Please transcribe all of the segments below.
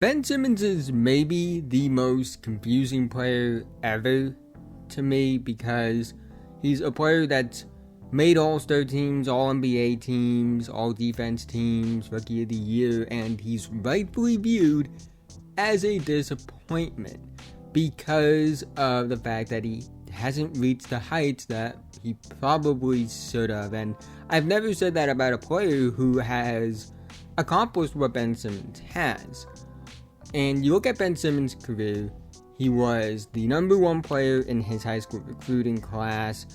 Ben Simmons is maybe the most confusing player ever to me because he's a player that's made All-Star teams, All-NBA teams, All-Defense teams, Rookie of the Year, and he's rightfully viewed as a disappointment because of the fact that he hasn't reached the heights that he probably should have. And I've never said that about a player who has accomplished what Ben Simmons has. And you look at Ben Simmons' career, he was the number one player in his high school recruiting class,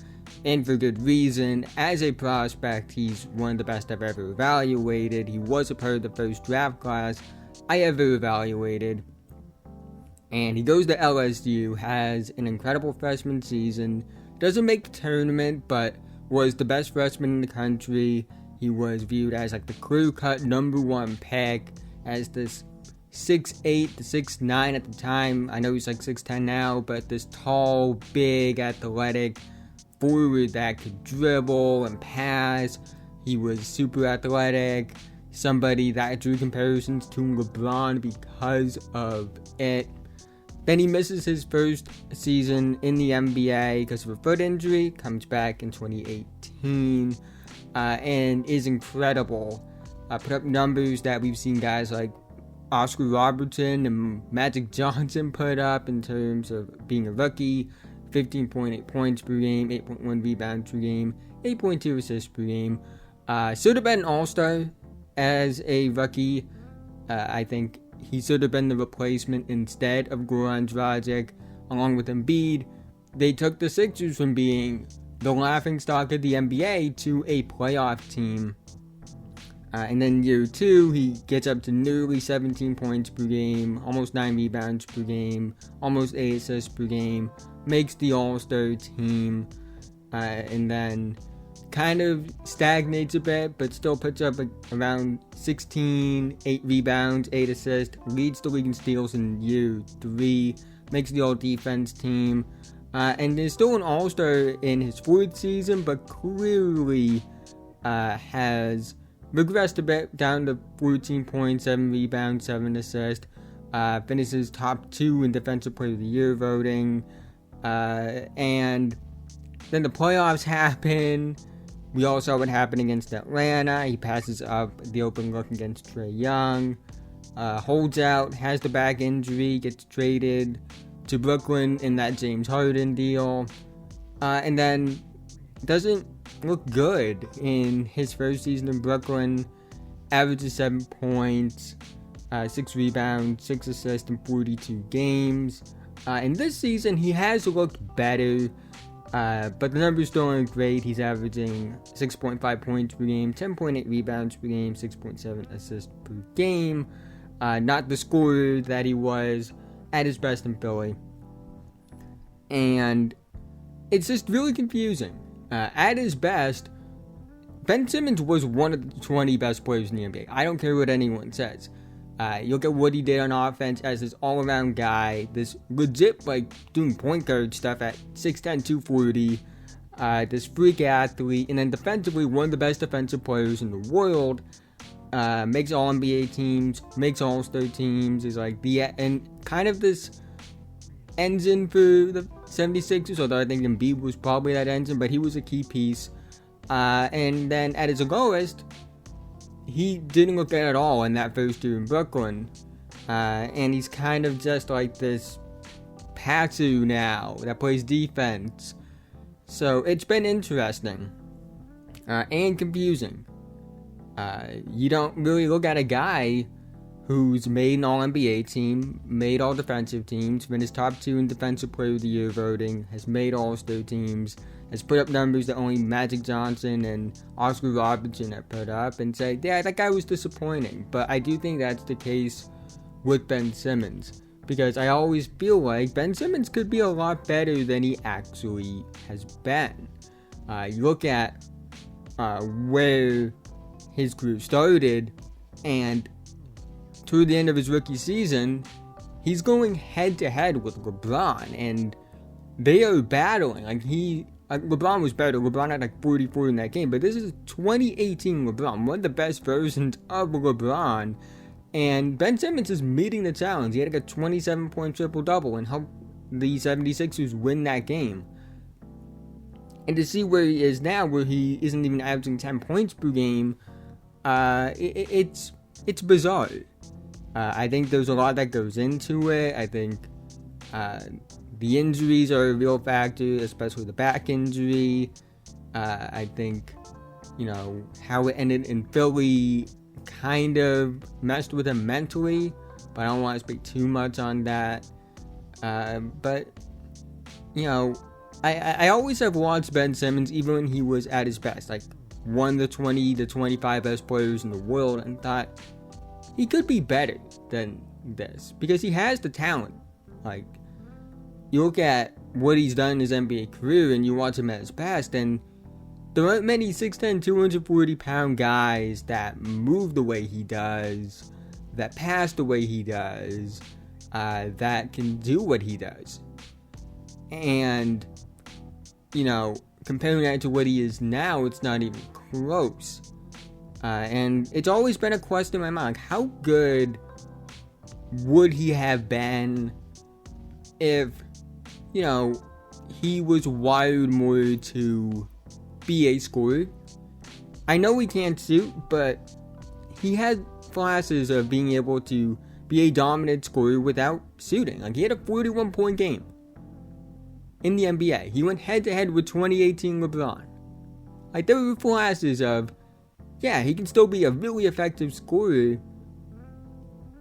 and for good reason. As a prospect, he's one of the best I've ever evaluated. He was a part of the first draft class I ever evaluated. And he goes to LSU, has an incredible freshman season, doesn't make the tournament, but was the best freshman in the country. He was viewed as like the clear-cut number one pick, as this 6'8" to 6'9" at the time. I know he's like 6'10" now, but this tall, big, athletic forward that could dribble and pass. He was super athletic, somebody that drew comparisons to LeBron because of it. Then he misses his first season in the NBA because of a foot injury, comes back in 2018, and is incredible. Put up numbers that we've seen guys like Oscar Robertson and Magic Johnson put up in terms of being a rookie. 15.8 points per game, 8.1 rebounds per game, 8.2 assists per game. Should have been an all-star as a rookie. I think he should have been the replacement instead of Goran Dragic, along with Embiid. They took the Sixers from being the laughingstock of the NBA to a playoff team. And then year two, he gets up to nearly 17 points per game, almost 9 rebounds per game, almost 8 assists per game, makes the All-Star team, and then kind of stagnates a bit, but still puts up around 16, 8 rebounds, 8 assists, leads the league in steals in year three, makes the All-Defense team, and is still an All-Star in his fourth season, but clearly has regressed a bit down to 14 points, 7 rebounds, 7 assists, finishes top 2 in Defensive Player of the Year voting, and then the playoffs happen. We all saw what happened against Atlanta. He passes up the open look against Trae Young, holds out, has the back injury, gets traded to Brooklyn in that James Harden deal, and then doesn't look good in his first season in Brooklyn. Averages 7 points, 6 rebounds, 6 assists in 42 games. In this season, he has looked better, but the numbers still aren't great. He's averaging 6.5 points per game, 10.8 rebounds per game, 6.7 assists per game. Not the scorer that he was at his best in Philly. And it's just really confusing. At his best, Ben Simmons was one of the 20 best players in the NBA. I don't care what anyone says. You look at what he did on offense as this all-around guy, this legit, doing point guard stuff at 6'10", 240, this freak athlete, and then defensively, one of the best defensive players in the world, makes All-NBA teams, makes All-Star teams, is and kind of this engine for the 76ers, although I think Embiid was probably that engine, but he was a key piece. And then at his lowest, he didn't look good at all in that first year in Brooklyn. And he's kind of just like this passer now that plays defense. So it's been interesting and confusing. You don't really look at a guy who's made an All-NBA team, made all defensive teams, finished top 2 in Defensive Player of the Year voting, has made All-Star teams, has put up numbers that only Magic Johnson and Oscar Robertson have put up, and say, yeah, that guy was disappointing. But I do think that's the case with Ben Simmons, because I always feel like Ben Simmons could be a lot better than he actually has been. You look at where his career started, and toward the end of his rookie season, he's going head-to-head with LeBron, and they are battling. LeBron was better. LeBron had 44 in that game, but this is 2018 LeBron, one of the best versions of LeBron, And Ben Simmons is meeting the challenge. He had like a 27-point triple-double and helped the 76ers win that game. And to see where he is now, where he isn't even averaging 10 points per game, it's bizarre. I think there's a lot that goes into it. I think the injuries are a real factor, especially the back injury. I think, how it ended in Philly kind of messed with him mentally, but I don't want to speak too much on that. But I always have watched Ben Simmons even when he was at his best, like one of the 20 to 25 best players in the world, and thought he could be better than this because he has the talent. Like, you look at what he's done in his NBA career and you watch him at his best, and there aren't many 6'10", 240-pound guys that move the way he does, that pass the way he does, that can do what he does. And, comparing that to what he is now, it's not even close. And it's always been a question in my mind, like, how good would he have been if, he was wired more to be a scorer? I know he can't shoot, but he had flashes of being able to be a dominant scorer without shooting. Like, he had a 41-point game in the NBA. He went head-to-head with 2018 LeBron. Like, there were flashes of, yeah, he can still be a really effective scorer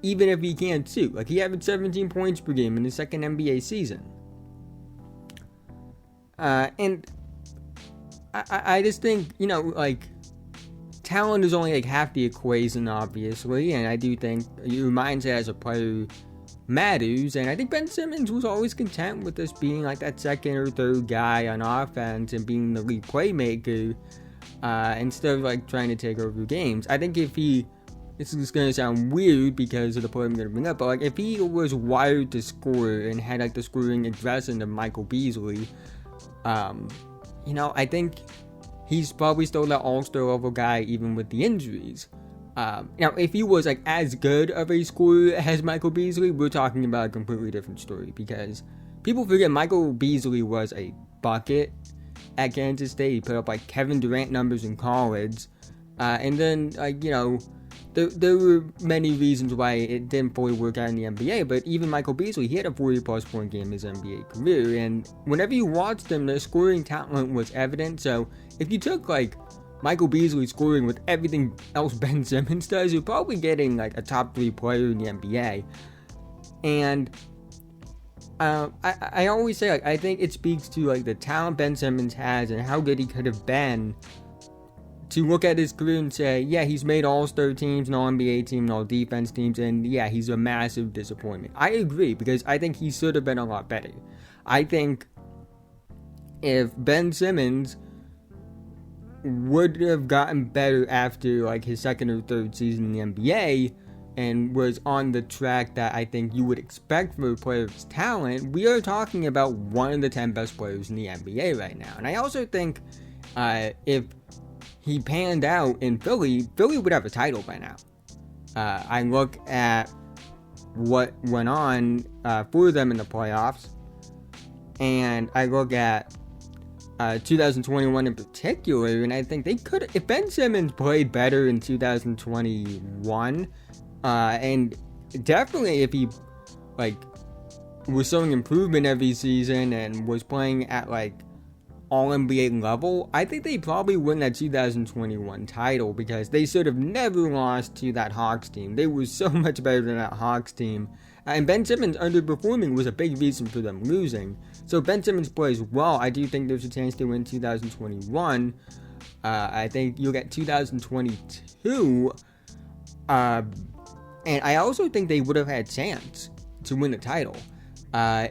even if he can't shoot. Like, he averaged 17 points per game in his second NBA season. And I just think, talent is only like half the equation, obviously, and I do think your mindset as a player matters, and I think Ben Simmons was always content with just being like that second or third guy on offense and being the lead playmaker, instead of like trying to take over games. I think if this is going to sound weird because of the point I'm going to bring up, but like if he was wired to score and had like the scoring aggression of Michael Beasley, I think he's probably still that all-star level guy even with the injuries. If he was like as good of a scorer as Michael Beasley, we're talking about a completely different story, because people forget Michael Beasley was a bucket at Kansas State. He put up like Kevin Durant numbers in college, and then there were many reasons why it didn't fully work out in the NBA, but even Michael Beasley, he had a 40-plus point game in his NBA career, and whenever you watched him, the scoring talent was evident. So if you took like Michael Beasley scoring with everything else Ben Simmons does, you're probably getting like a top 3 player in the NBA. And I always say, like, I think it speaks to like the talent Ben Simmons has and how good he could have been to look at his career and say, yeah, he's made all-star teams and all-NBA teams and all-defense teams, and yeah, he's a massive disappointment. I agree, because I think he should have been a lot better. I think if Ben Simmons would have gotten better after like his second or third season in the NBA and was on the track that I think you would expect for a player of his talent, we are talking about one of the 10 best players in the NBA right now. And I also think if he panned out in Philly would have a title by now. I look at what went on for them in the playoffs, and I look at 2021 in particular, and I think they could, if Ben Simmons played better in 2021, and definitely if he was showing improvement every season and was playing at all-NBA level, I think they probably win that 2021 title, because they should have never lost to that Hawks team. They were so much better than that Hawks team. And Ben Simmons underperforming was a big reason for them losing. So if Ben Simmons plays well, I do think there's a chance to win 2021. I think you'll get 2022. And I also think they would have had a chance to win the title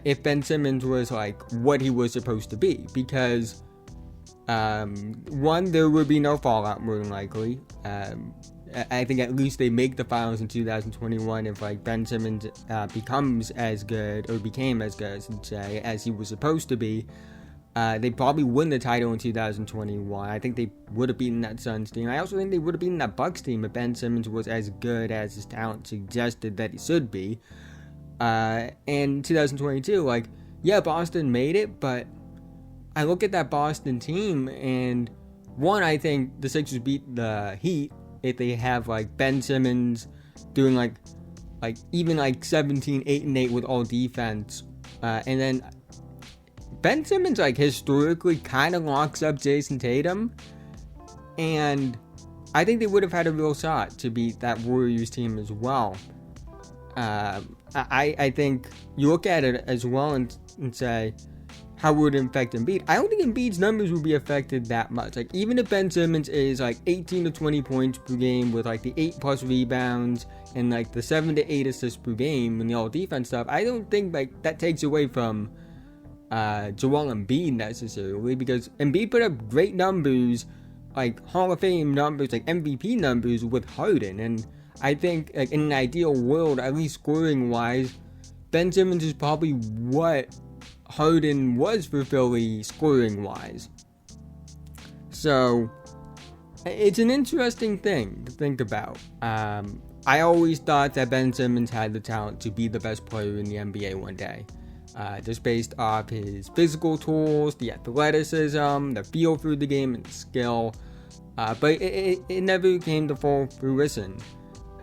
if Ben Simmons was what he was supposed to be. Because, one, there would be no fallout more than likely. I think at least they make the finals in 2021 if Ben Simmons becomes as good, or became as good, I should say, as he was supposed to be. They probably win the title in 2021. I think they would have beaten that Suns team. I also think they would have beaten that Bucks team if Ben Simmons was as good as his talent suggested that he should be. And 2022, like, yeah, Boston made it, but I look at that Boston team, and one, I think the Sixers beat the Heat if they have, like, Ben Simmons doing, like even, like, 17, 8, and 8 with all defense. And then Ben Simmons, like, historically kind of locks up Jason Tatum, and I think they would have had a real shot to beat that Warriors team as well. I think you look at it as well and say, how would it affect Embiid? I don't think Embiid's numbers would be affected that much. Like, even if Ben Simmons is, like, 18 to 20 points per game with, like, the 8+ rebounds and, like, the 7 to 8 assists per game and the all-defense stuff, I don't think, like, that takes away from Joel Embiid necessarily, because Embiid put up great numbers, like Hall of Fame numbers, like MVP numbers with Harden, and I think, like, in an ideal world, at least scoring wise, Ben Simmons is probably what Harden was for Philly scoring wise. So it's an interesting thing to think about. I always thought that Ben Simmons had the talent to be the best player in the NBA one day. Just based off his physical tools, the athleticism, the feel for the game, and skill. But it never came to full fruition.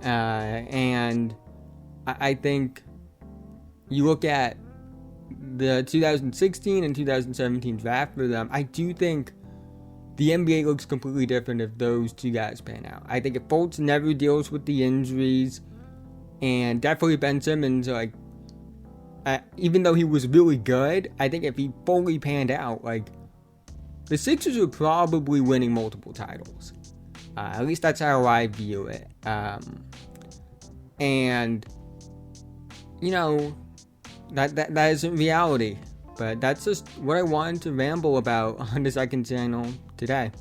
And I think you look at the 2016 and 2017 draft for them, I do think the NBA looks completely different if those two guys pan out. I think if Fultz never deals with the injuries, and definitely Ben Simmons, like, even though he was really good, I think if he fully panned out, like, the Sixers are probably winning multiple titles. At least that's how I view it. And, you know, that isn't reality. But that's just what I wanted to ramble about on the second channel today.